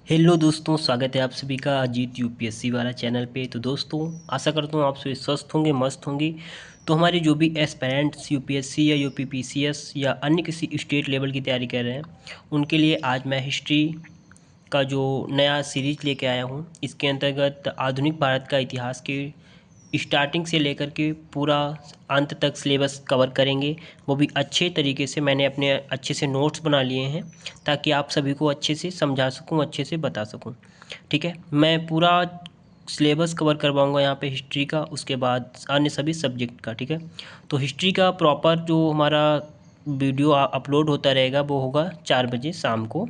Hello दोस्तों, स्वागत है आप सभी का अजीत यूपीएससी वाला चैनल पे। तो दोस्तों, आशा करता हूँ आप सभी स्वस्थ होंगे, मस्त होंगे। तो हमारे जो भी एस्पिरेंट्स यूपीएससी या यूपीपीसीएस या अन्य किसी स्टेट लेवल की तैयारी कर रहे हैं, उनके लिए आज मैं हिस्ट्री का जो नया सीरीज लेके आया हूँ। इसके अंतर्गत आधुनिक भारत का इतिहास के स्टार्टिंग से लेकर के पूरा अंत तक सिलेबस कवर करेंगे। वो भी अच्छे तरीके से मैंने अपने अच्छे से नोट्स बना लिए हैं, ताकि आप सभी को अच्छे से समझा सकूं, अच्छे से बता सकूं। ठीक है, मैं पूरा सिलेबस कवर करवाऊंगा यहाँ पे हिस्ट्री का, उसके बाद अन्य सभी सब्जेक्ट का। ठीक है, तो हिस्ट्री का प्रॉपर जो हमारा वीडियो अपलोड होता रहेगा वो होगा 4 बजे शाम को।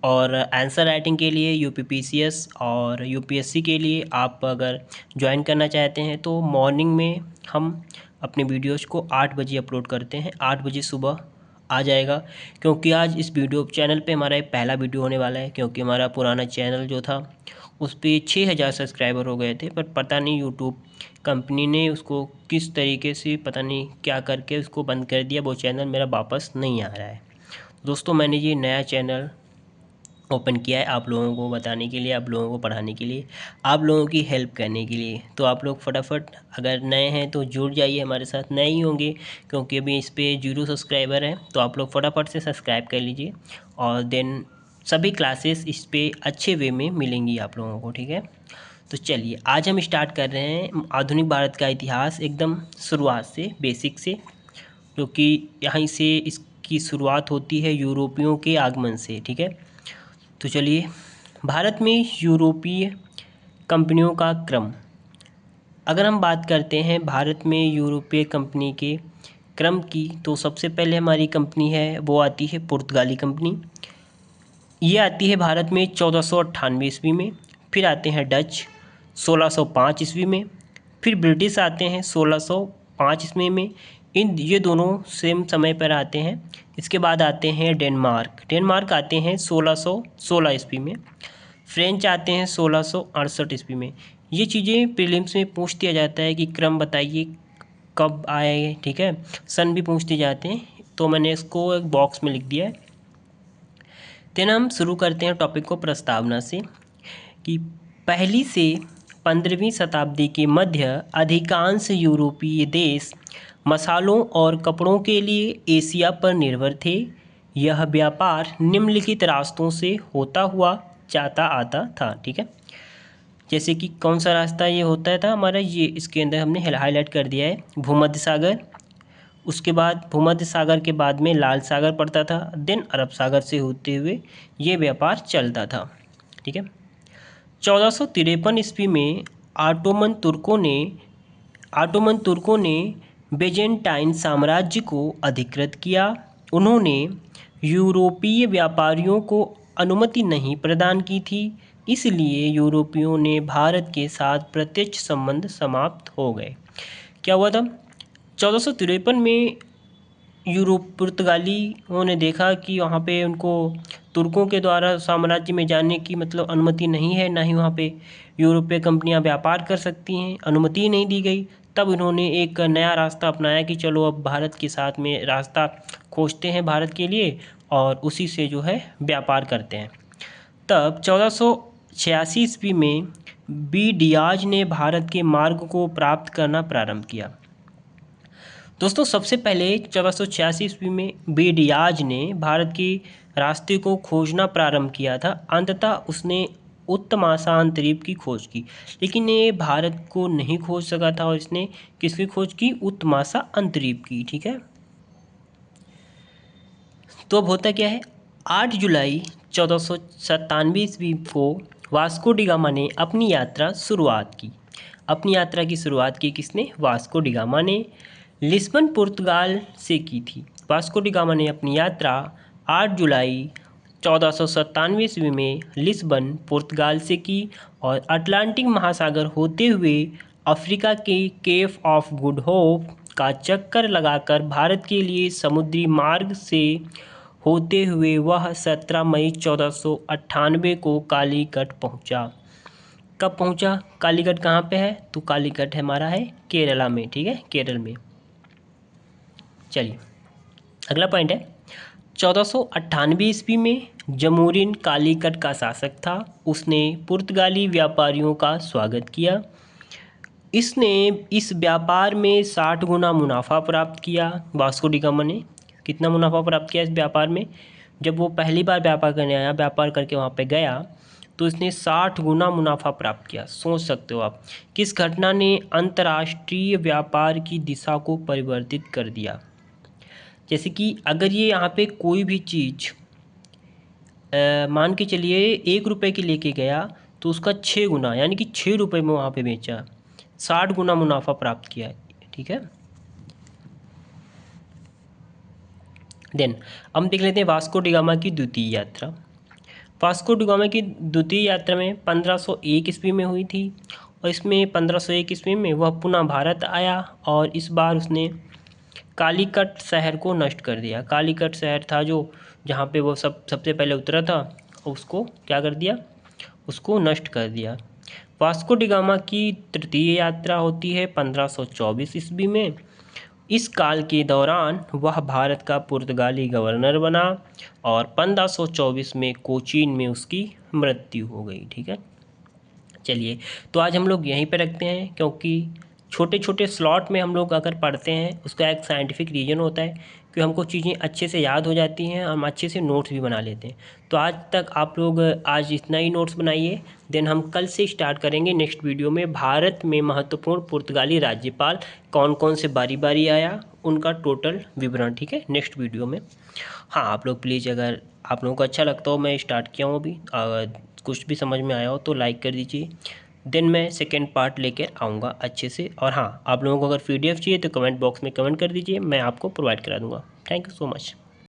और आंसर राइटिंग के लिए यूपीपीसीएस और यूपीएससी के लिए आप अगर ज्वाइन करना चाहते हैं तो मॉर्निंग में हम अपने वीडियोज़ को 8 बजे अपलोड करते हैं। 8 बजे सुबह आ जाएगा, क्योंकि आज इस वीडियो चैनल पे हमारा एक पहला वीडियो होने वाला है। क्योंकि हमारा पुराना चैनल जो था उस पर 6,000 सब्सक्राइबर हो गए थे, पर पता नहीं यूट्यूब कंपनी ने उसको किस तरीके से, पता नहीं क्या करके उसको बंद कर दिया। वो चैनल मेरा वापस नहीं आ रहा है। दोस्तों, मैंने ये नया चैनल ओपन किया है आप लोगों को बताने के लिए, आप लोगों को पढ़ाने के लिए, आप लोगों की हेल्प करने के लिए। तो आप लोग फटाफट, अगर नए हैं तो जुड़ जाइए हमारे साथ। नए ही होंगे क्योंकि अभी इस पर 0 सब्सक्राइबर हैं, तो आप लोग फटाफट से सब्सक्राइब कर लीजिए। और देन सभी क्लासेस इस पर अच्छे वे में मिलेंगी आप लोगों को। ठीक है, तो चलिए आज हम स्टार्ट कर रहे हैं आधुनिक भारत का इतिहास, एकदम शुरुआत से, बेसिक से। जो कि यहाँ से इसकी शुरुआत होती है यूरोपियों के आगमन से। ठीक है, तो चलिए, भारत में यूरोपीय कंपनियों का क्रम। अगर हम बात करते हैं भारत में यूरोपीय कंपनी के क्रम की, तो सबसे पहले हमारी कंपनी है वो आती है पुर्तगाली कंपनी। ये आती है भारत में 1498 ईस्वी में। फिर आते हैं डच 1605 ईस्वी में। फिर ब्रिटिश आते हैं 1605 ईस्वी में। ये दोनों सेम समय पर आते हैं। इसके बाद आते हैं डेनमार्क आते हैं 1616 ईस्वी में। फ्रेंच आते हैं 1668 ईस्वी में। ये चीज़ें प्रीलिम्स में पूछ दिया जाता है कि क्रम बताइए कब आए। ठीक है, सन भी पूछ दिए जाते हैं, तो मैंने इसको एक बॉक्स में लिख दिया है। देन हम शुरू करते हैं टॉपिक को प्रस्तावना से, कि पहली से 15वीं शताब्दी के मध्य अधिकांश यूरोपीय देश मसालों और कपड़ों के लिए एशिया पर निर्भर थे। यह व्यापार निम्नलिखित रास्तों से होता हुआ जाता आता था। ठीक है, जैसे कि कौन सा रास्ता ये होता था हमारा, ये इसके अंदर हमने हाईलाइट कर दिया है। भूमध्य सागर, उसके बाद भूमध्य सागर के बाद में लाल सागर पड़ता था, देन अरब सागर से होते हुए ये व्यापार चलता था। ठीक है, 1453 ईस्वी में ऑटोमन तुर्कों ने बेजेंटाइन साम्राज्य को अधिकृत किया। उन्होंने यूरोपीय व्यापारियों को अनुमति नहीं प्रदान की थी, इसलिए यूरोपियों ने भारत के साथ प्रत्यक्ष संबंध समाप्त हो गए। क्या हुआ था 1453 में? पुर्तगालियों ने देखा कि वहाँ पे उनको तुर्कों के द्वारा साम्राज्य में जाने की मतलब अनुमति नहीं है, ना ही वहाँ पे यूरोपीय कंपनियाँ व्यापार कर सकती हैं, अनुमति नहीं दी गई। तब इन्होंने एक नया रास्ता अपनाया कि चलो अब भारत के साथ में रास्ता खोजते हैं भारत के लिए, और उसी से जो है व्यापार करते हैं। तब 1486 ईस्वी में बी डियाज ने भारत के मार्ग को प्राप्त करना प्रारंभ किया। दोस्तों, सबसे पहले 1486 ईस्वी में बी डियाज ने भारत के रास्ते को खोजना प्रारंभ किया था। अंततः उसने उत्तमाशांतरीप की खोज की, लेकिन ये भारत को नहीं खोज सका था, और इसने किसकी खोज की? उत्तमाशा अंतरीप की। ठीक है, तो अब होता क्या है, 8 जुलाई 1497 ईस्वी को वास्को डी गामा ने अपनी यात्रा शुरुआत की। अपनी यात्रा की शुरुआत की किसने? वास्को डी गामा ने लिस्बन पुर्तगाल से की थी। वास्को डी गामा ने अपनी यात्रा 8 जुलाई 1497 ईस्वी में लिस्बन पुर्तगाल से की, और अटलांटिक महासागर होते हुए अफ्रीका के केप ऑफ गुड होप का चक्कर लगाकर भारत के लिए समुद्री मार्ग से होते हुए वह 17 मई 1498 को कालीकट पहुंचा। कब पहुंचा? कालीकट कहाँ पे है? तो कालीकट हमारा है केरला में। ठीक है, केरल में। चलिए, अगला पॉइंट है, 1498 ईस्वी में जमोरिन कालीकट का शासक था। उसने पुर्तगाली व्यापारियों का स्वागत किया। इसने इस व्यापार में 60 गुना मुनाफा प्राप्त किया। वास्को डी गामा ने कितना मुनाफा प्राप्त किया इस व्यापार में? जब वो पहली बार व्यापार करने आया, व्यापार करके वहाँ पे गया, तो इसने 60 गुना मुनाफा प्राप्त किया। सोच सकते हो आप किस घटना ने अंतर्राष्ट्रीय व्यापार की दिशा को परिवर्तित कर दिया। जैसे कि अगर ये यहाँ पे कोई भी चीज़ मान के चलिए 1 रुपये की लेके गया, तो उसका 6 गुना यानी कि 6 रुपये में वहाँ पे बेचा, 60 गुना मुनाफा प्राप्त किया। ठीक है। देन हम देख लेते हैं वास्को डी गामा की द्वितीय यात्रा। वास्को डी गामा की द्वितीय यात्रा में 1501 ईस्वी में हुई थी, और इसमें 1501 ईस्वी में वह पुनः भारत आया, और इस बार उसने कालीकट शहर को नष्ट कर दिया। कालीकट शहर था जो जहाँ पे वो सबसे पहले उतरा था, उसको क्या कर दिया, उसको नष्ट कर दिया। वास्को डी गामा की तृतीय यात्रा होती है 1524 ईस्वी में। इस काल के दौरान वह भारत का पुर्तगाली गवर्नर बना, और 1524 में कोचीन में उसकी मृत्यु हो गई। ठीक है। चलिए, तो आज हम लोग यहीं पे रखते हैं, क्योंकि छोटे छोटे स्लॉट में हम लोग अगर पढ़ते हैं, उसका एक साइंटिफिक रीज़न होता है कि हमको चीज़ें अच्छे से याद हो जाती हैं, हम अच्छे से नोट्स भी बना लेते हैं। तो आज तक आप लोग आज इतना ही नोट्स बनाइए। देन हम कल से स्टार्ट करेंगे नेक्स्ट वीडियो में भारत में महत्वपूर्ण पुर्तगाली राज्यपाल कौन कौन से बारी बारी आया, उनका टोटल विवरण। ठीक है, नेक्स्ट वीडियो में। हाँ, आप लोग प्लीज़, अगर आप लोगों को अच्छा लगता हो, मैं स्टार्ट किया हूँ अभी, अगर कुछ भी समझ में आया हो तो लाइक कर दीजिए। देन मैं सेकेंड पार्ट लेकर आऊँगा अच्छे से। और हाँ, आप लोगों को अगर PDF चाहिए तो कमेंट बॉक्स में कमेंट कर दीजिए, मैं आपको प्रोवाइड करा दूँगा। Thank you so much.